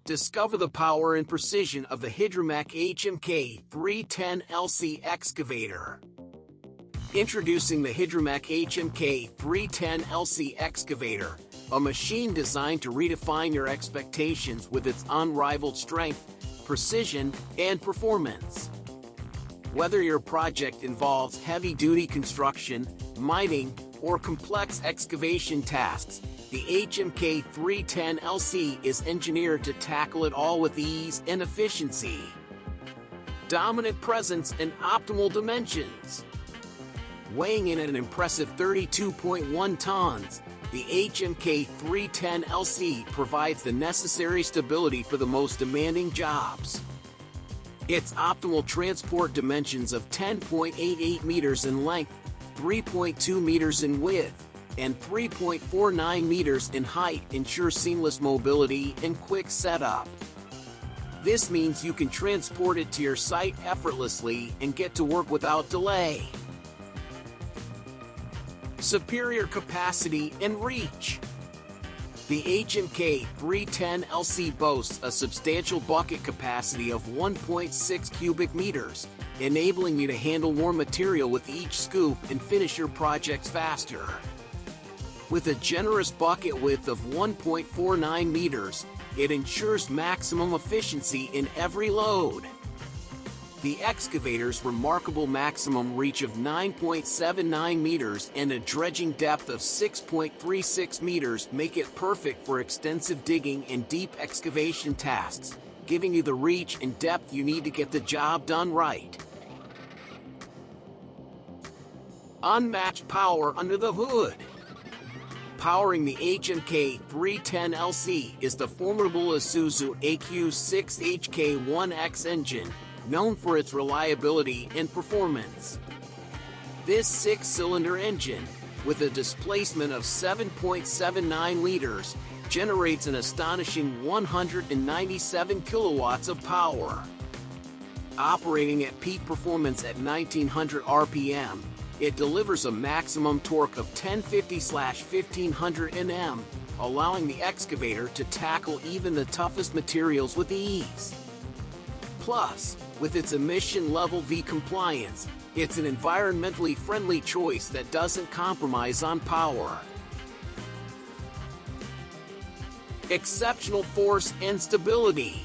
Discover the power and precision of the Hidromek HMK 310LC excavator. Introducing the Hidromek HMK 310LC excavator, a machine designed to redefine your expectations with its unrivaled strength, precision, and performance. Whether your project involves heavy-duty construction, mining, or complex excavation tasks, the HMK 310LC is engineered to tackle it all with ease and efficiency. Dominant presence and optimal dimensions. Weighing in at an impressive 32.1 tons, the HMK 310LC provides the necessary stability for the most demanding jobs. Its optimal transport dimensions of 10.88 meters in length, 3.2 meters in width, and 3.49 meters in height ensure seamless mobility and quick setup. This means you can transport it to your site effortlessly and get to work without delay. Superior capacity and reach. The HMK 310LC boasts a substantial bucket capacity of 1.6 cubic meters, enabling you to handle more material with each scoop and finish your projects faster. With a generous bucket width of 1.49 meters, it ensures maximum efficiency in every load. The excavator's remarkable maximum reach of 9.79 meters and a dredging depth of 6.36 meters make it perfect for extensive digging and deep excavation tasks, giving you the reach and depth you need to get the job done right. Unmatched power under the hood. Powering the HMK 310LC is the formidable Isuzu AQ6HK1X engine, known for its reliability and performance. This six-cylinder engine, with a displacement of 7.79 liters, generates an astonishing 197 kilowatts of power. Operating at peak performance at 1900 RPM, it delivers a maximum torque of 1050/1500 Nm, allowing the excavator to tackle even the toughest materials with ease. Plus, with its emission level V compliance, it's an environmentally friendly choice that doesn't compromise on power. Exceptional force and stability.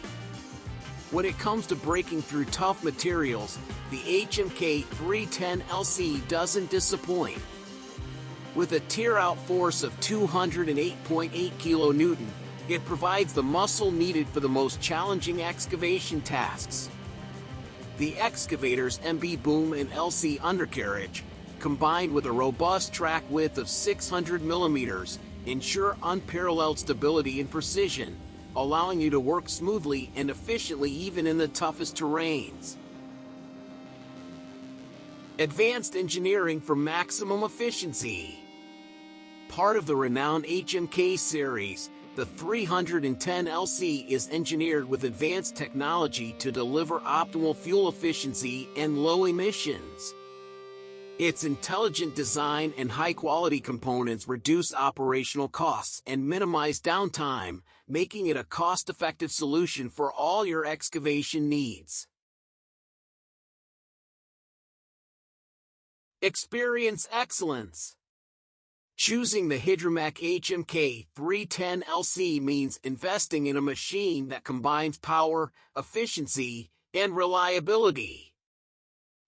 When it comes to breaking through tough materials, the HMK 310LC doesn't disappoint. With a tear-out force of 208.8 kN, it provides the muscle needed for the most challenging excavation tasks. The excavator's MB boom and LC undercarriage, combined with a robust track width of 600 millimeters, ensure unparalleled stability and precision, allowing you to work smoothly and efficiently even in the toughest terrains. Advanced engineering for maximum efficiency. Part of the renowned HMK series, the 310LC is engineered with advanced technology to deliver optimal fuel efficiency and low emissions. Its intelligent design and high-quality components reduce operational costs and minimize downtime, making it a cost-effective solution for all your excavation needs. Experience excellence. Choosing the Hidromek HMK 310LC means investing in a machine that combines power, efficiency, and reliability.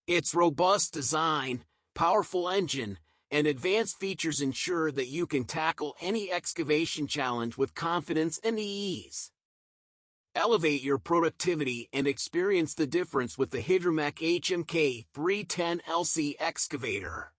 Its robust design, powerful engine, and advanced features ensure that you can tackle any excavation challenge with confidence and ease. Elevate your productivity and experience the difference with the Hidromek HMK 310LC excavator.